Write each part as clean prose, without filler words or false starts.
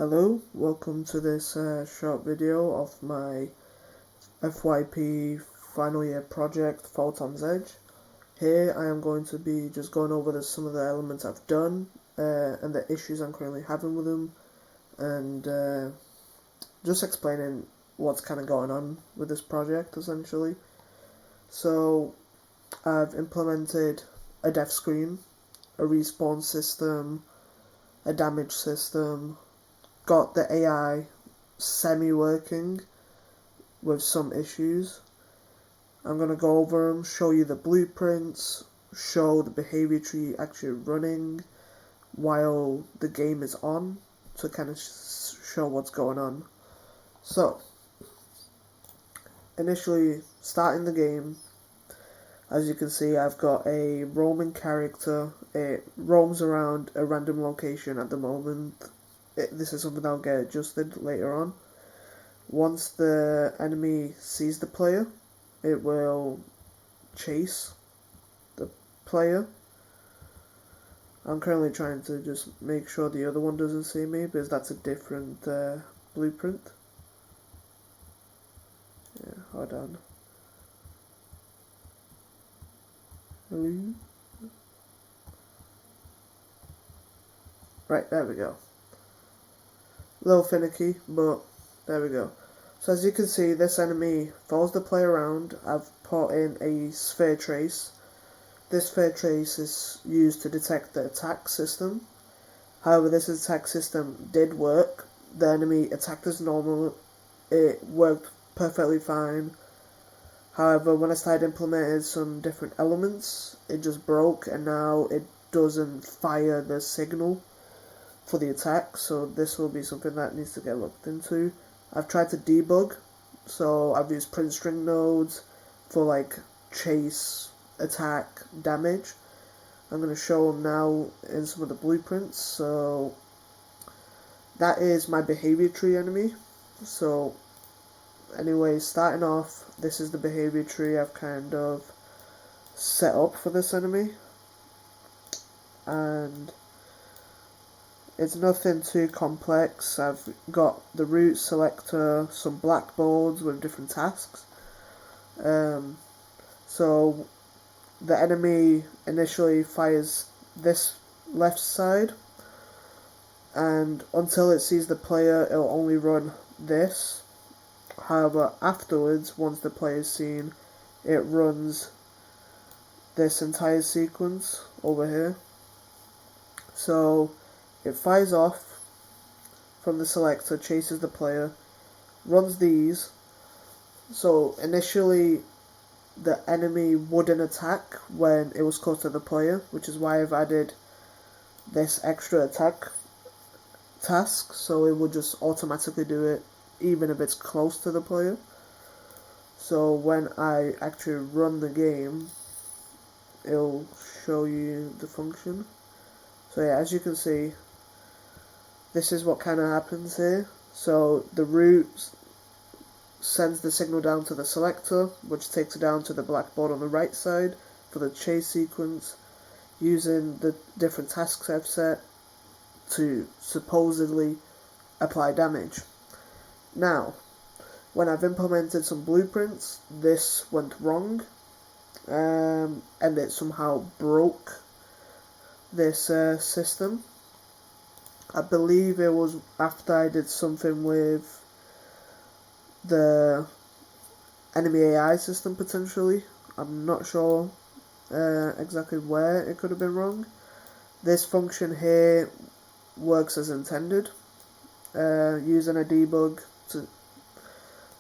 Hello, welcome to this short video of my FYP final year project, Photons Edge. Here I am going to be just going over some of the elements I've done and the issues I'm currently having with them, and just explaining what's kind of going on with this project essentially. So I've implemented a death screen, a respawn system, a damage system, got the AI semi-working with some issues. I'm going to go over them, show you the blueprints, show the behavior tree actually running while the game is on to kind of show what's going on. So, initially starting the game, as you can see, I've got a roaming character. It roams around a random location at the moment. This is something I'll get adjusted later on. Once the enemy sees the player, it will chase the player. I'm currently trying to just make sure the other one doesn't see me, because that's a different blueprint. Yeah, hold on. Hello? Right, there we go. A little finicky, but there we go. So as you can see, this enemy follows the player around. I've put in a sphere trace. This sphere trace is used to detect the attack system. However, this attack system did work. The enemy attacked as normal. It worked perfectly fine. However, when I started implementing some different elements, it just broke, and now it doesn't fire the signal for the attack. So this will be something that needs to get looked into. I've tried to debug, so I've used print string nodes for like chase, attack, damage. I'm going to show them now in some of the blueprints. So that is my behavior tree enemy. So anyway, starting off, this is the behavior tree I've kind of set up for this enemy, and it's nothing too complex. I've got the root selector, some blackboards with different tasks. So the enemy initially fires this left side, and until it sees the player, it'll only run this. However, afterwards, once the player is seen, it runs this entire sequence over here. So it fires off from the selector, chases the player, runs these. So initially the enemy wouldn't attack when it was close to the player, which is why I've added this extra attack task, so it would just automatically do it even if it's close to the player. So when I actually run the game, it'll show you the function. So yeah, as you can see, this is what kind of happens here. So the root sends the signal down to the selector, which takes it down to the blackboard on the right side for the chase sequence, using the different tasks I've set to supposedly apply damage. Now, when I've implemented some blueprints, this went wrong, and it somehow broke this system. I believe it was after I did something with the enemy AI system potentially. I'm not sure exactly where it could have been wrong. This function here works as intended, using a debug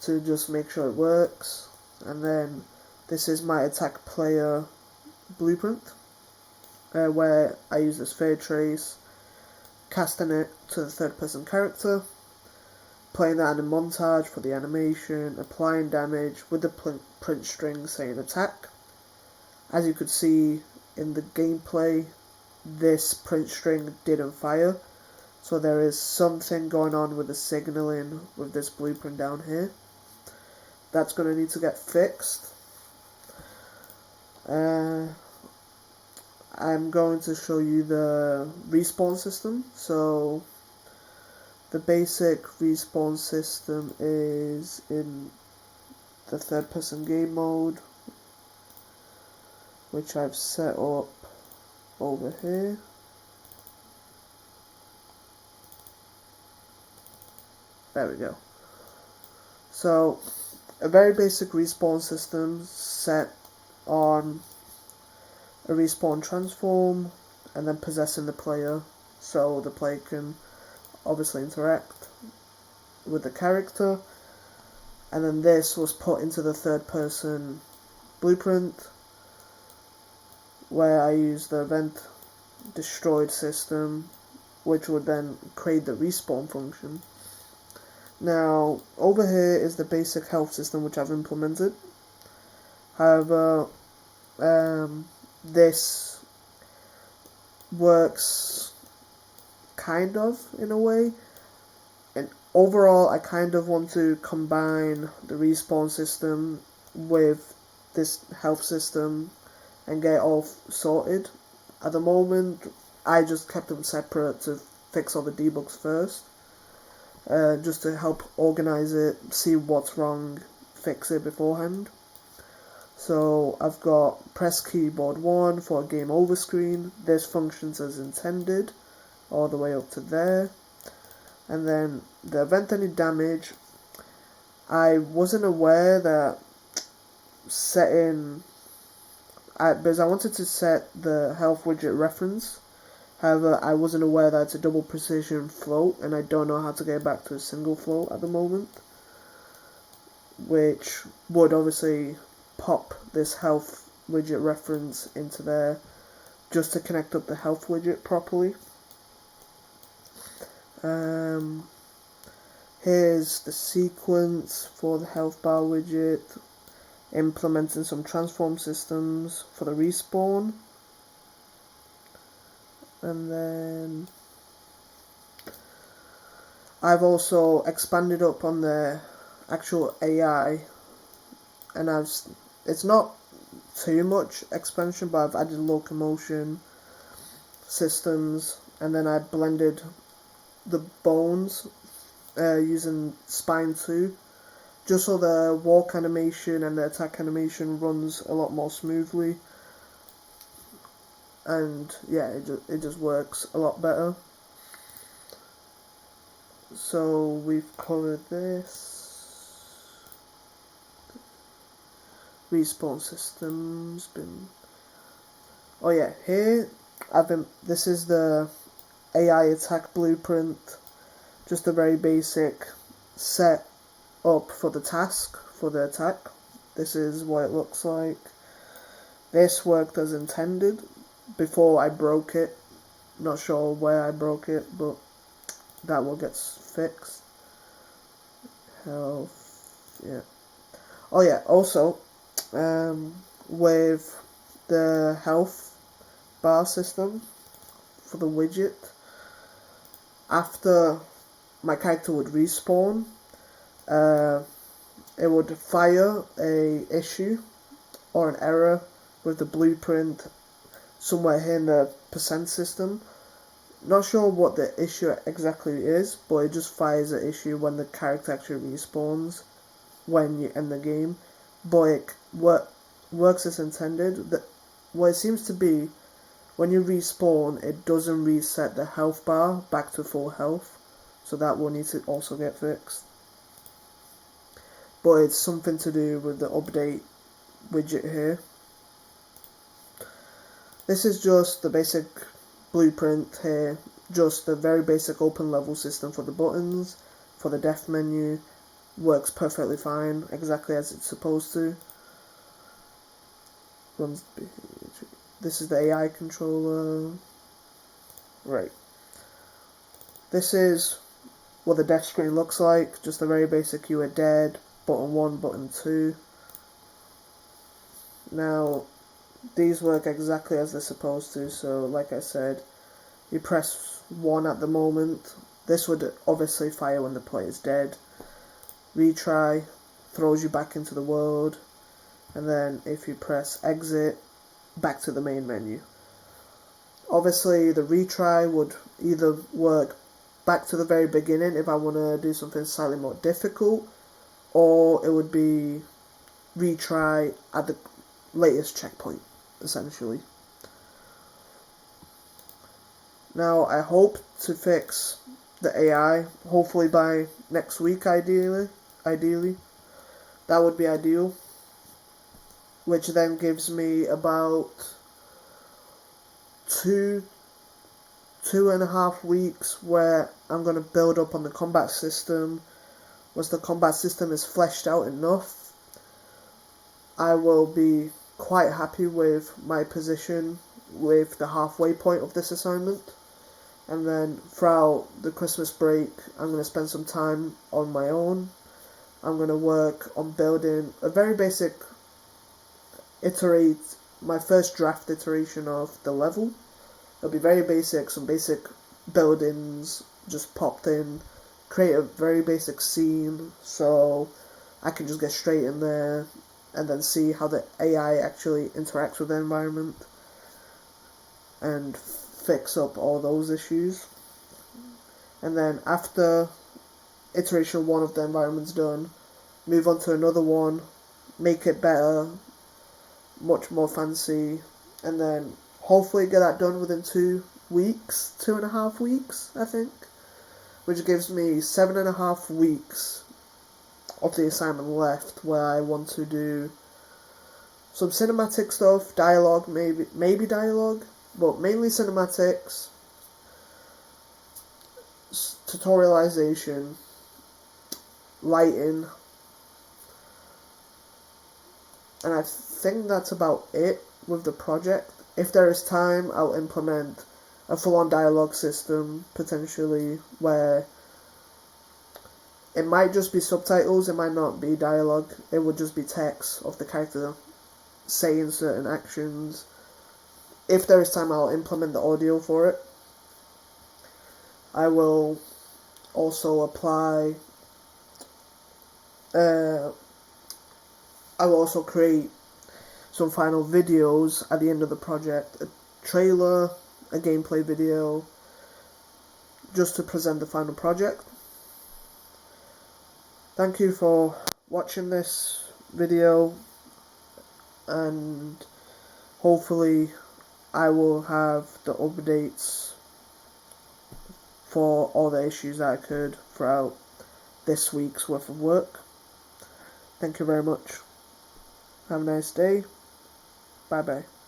to just make sure it works. And then this is my attack player blueprint, where I use the sphere trace, casting it to the third person character, playing that in a montage for the animation, applying damage with the print string saying attack. As you could see in the gameplay, this print string didn't fire, so there is something going on with the signaling with this blueprint down here. That's going to need to get fixed. I'm going to show you the respawn system. So the basic respawn system is in the third person game mode, which I've set up over here. There we go. So, a very basic respawn system set on a respawn transform and then possessing the player, so the player can obviously interact with the character. And then this was put into the third person blueprint, where I used the event destroyed system, which would then create the respawn function. Now, over here is the basic health system which I've implemented. However, this works kind of in a way, and overall I kind of want to combine the respawn system with this health system and get it all sorted. At the moment I just kept them separate to fix all the debugs first, just to help organize it, see what's wrong, fix it beforehand. So I've got press keyboard 1 for a game over screen. This functions as intended all the way up to there. And then the event any damage, I wasn't aware that because I wanted to set the health widget reference. However, I wasn't aware that it's a double precision float, and I don't know how to get back to a single float at the moment, which would obviously pop this health widget reference into there just to connect up the health widget properly. Here's the sequence for the health bar widget, implementing some transform systems for the respawn. And then I've also expanded up on the actual AI, and it's not too much expansion, but I've added locomotion systems, and then I blended the bones using Spine 2, just so the walk animation and the attack animation runs a lot more smoothly. And yeah, it just works a lot better. So we've covered this. Respawn systems Oh yeah, here this is the AI attack blueprint. Just a very basic set up for the task for the attack. This is what it looks like. This worked as intended before I broke it. Not sure where I broke it, but that will get fixed. Health, yeah. Oh yeah, also, with the health bar system for the widget, after my character would respawn, it would fire a issue or an error with the blueprint somewhere here in the percent system. Not sure what the issue exactly is, but it just fires an issue when the character actually respawns when you end the game. But it works as intended. What it seems to be, when you respawn, it doesn't reset the health bar back to full health, so that will need to also get fixed. But it's something to do with the update widget here. This is just the basic blueprint here, just a very basic open level system for the buttons. For the death menu, works perfectly fine, exactly as it's supposed to. This is the AI controller. Right. This is what the death screen looks like, just a very basic you are dead, button 1, button 2. Now, these work exactly as they're supposed to, so like I said, you press 1 at the moment. This would obviously fire when the player's dead. Retry throws you back into the world, and then if you press exit, back to the main menu. Obviously the retry would either work back to the very beginning if I want to do something slightly more difficult, or it would be retry at the latest checkpoint, essentially. Now, I hope to fix the AI, hopefully by next week, ideally. That would be ideal. Which then gives me about 2.5 weeks where I'm going to build up on the combat system. Once the combat system is fleshed out enough, I will be quite happy with my position with the halfway point of this assignment. And then throughout the Christmas break, I'm going to spend some time on my own. I'm going to work on building a very basic my first draft iteration of the level. It'll be very basic, some basic buildings just popped in, create a very basic scene so I can just get straight in there and then see how the AI actually interacts with the environment and fix up all those issues. And then after iteration 1 of the environment's done, move on to another one, make it better, much more fancy, and then hopefully get that done within 2.5 weeks, I think, which gives me 7.5 weeks of the assignment left where I want to do some cinematic stuff, dialogue, maybe dialogue, but mainly cinematics, tutorialization, lighting, and I think that's about it with the project. If there is time, I'll implement a full-on dialogue system, potentially, where it might just be subtitles, it might not be dialogue, it would just be text of the character saying certain actions. If there is time, I'll implement the audio for it. I will also apply I will also create some final videos at the end of the project, a trailer, a gameplay video, just to present the final project. Thank you for watching this video, and hopefully I will have the updates for all the issues that occurred throughout this week's worth of work. Thank you very much. Have a nice day. Bye bye.